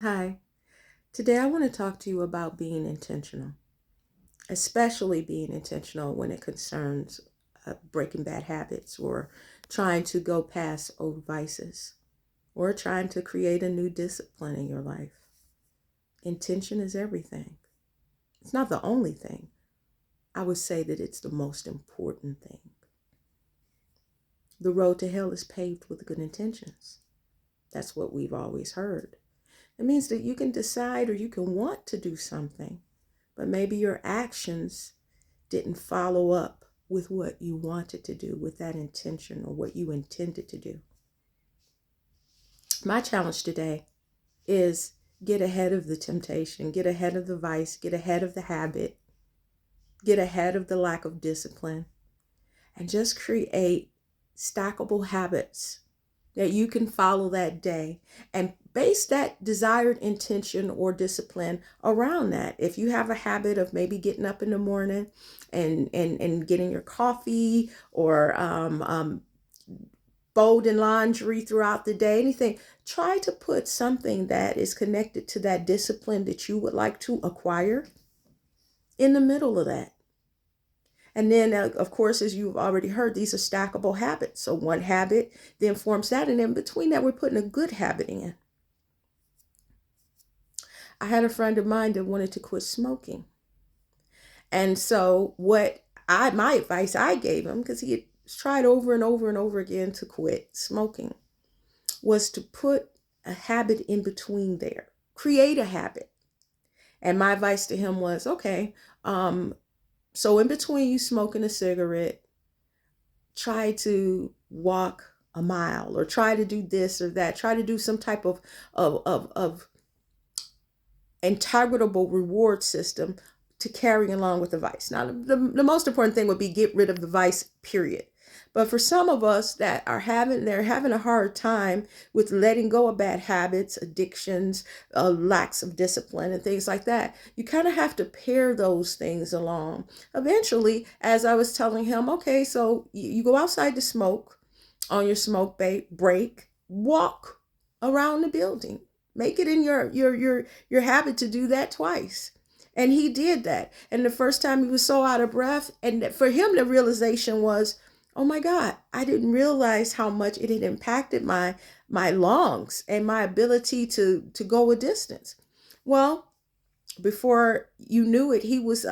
Hi, today I want to talk to you about being intentional, especially being intentional when it concerns breaking bad habits or trying to go past old vices or trying to create a new discipline in your life. Intention is everything. It's not the only thing. I would say that it's the most important thing. The road to hell is paved with good intentions. That's what we've always heard. It means that you can decide or you can want to do something, but maybe your actions didn't follow up with what you wanted to do, with that intention or what you intended to do. My challenge today is get ahead of the temptation, get ahead of the vice, get ahead of the habit, get ahead of the lack of discipline, and just create stackable habits that you can follow that day and base that desired intention or discipline around that. If you have a habit of maybe getting up in the morning and getting your coffee or folding laundry throughout the day, anything, try to put something that is connected to that discipline that you would like to acquire in the middle of that. And then, of course, as you've already heard, these are stackable habits. So one habit then forms that. And in between that, we're putting a good habit in. I had a friend of mine that wanted to quit smoking. And so my advice I gave him, because he had tried over and over and over again to quit smoking, was to put a habit in between there. Create a habit. And my advice to him was, okay, so in between you smoking a cigarette, try to walk a mile or try to do this or that. Try to do some type of integrable reward system to carry along with the vice. Now, the most important thing would be get rid of the vice, period. But for some of us that they're having a hard time with letting go of bad habits, addictions, lacks of discipline, and things like that. You kind of have to pair those things along. Eventually, as I was telling him, okay, so you go outside to smoke on your break, walk around the building. Make it in your habit to do that twice. And he did that. And the first time he was so out of breath. And for him, the realization was, oh my God, I didn't realize how much it had impacted my lungs and my ability to go a distance. Well, before I knew it, he was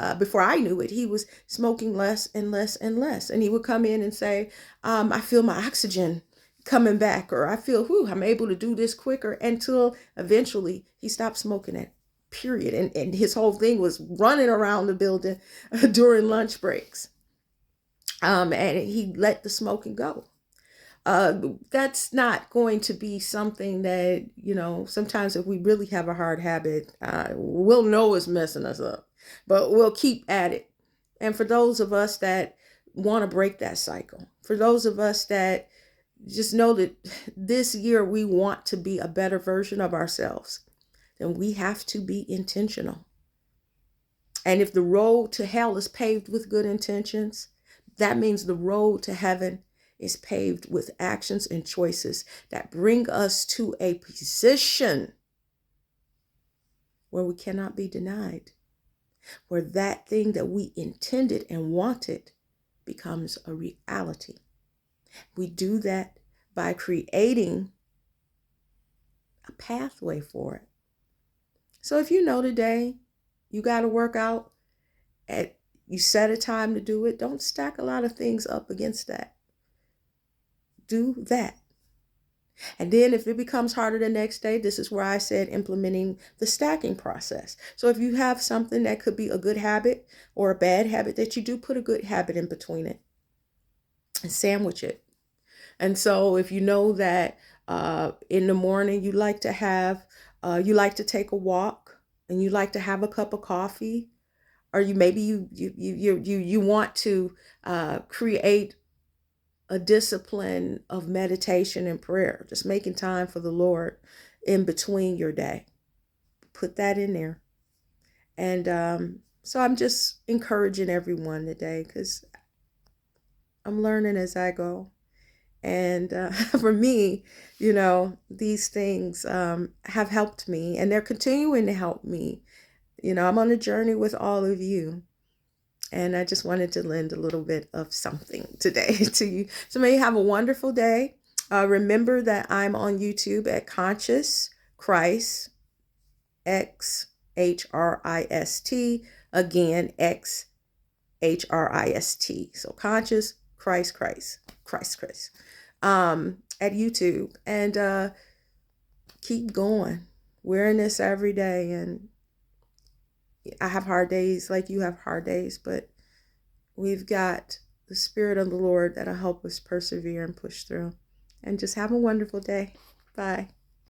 smoking less and less and less. And he would come in and say, I feel my oxygen coming back, or I feel, I'm able to do this quicker, until eventually he stopped smoking it, period. And his whole thing was running around the building during lunch breaks. And he let the smoking go. That's not going to be something that, sometimes if we really have a hard habit, we'll know it's messing us up, but we'll keep at it. And for those of us that want to break that cycle, for those of us that just know that this year we want to be a better version of ourselves, then we have to be intentional. And if the road to hell is paved with good intentions, that means the road to heaven is paved with actions and choices that bring us to a position where we cannot be denied, where that thing that we intended and wanted becomes a reality. We do that by creating a pathway for it. So if you know today you got to work out, at you set a time to do it, don't stack a lot of things up against that. Do that. And then if it becomes harder the next day, this is where I said implementing the stacking process. So if you have something that could be a good habit or a bad habit that you do, put a good habit in between it and sandwich it. And so if you know that in the morning you like to take a walk and you like to have a cup of coffee, or you want to create a discipline of meditation and prayer, just making time for the Lord in between your day. Put that in there. And so I'm just encouraging everyone today, because I'm learning as I go. And for me, these things have helped me, and they're continuing to help me. I'm on a journey with all of you. And I just wanted to lend a little bit of something today to you. So may you have a wonderful day. Remember that I'm on YouTube at Conscious Christ, XHRIST. Again, XHRIST. So Conscious Christ, at YouTube. And keep going. We're in this every day. And I have hard days like you have hard days, but we've got the Spirit of the Lord that'll help us persevere and push through. And just have a wonderful day. Bye.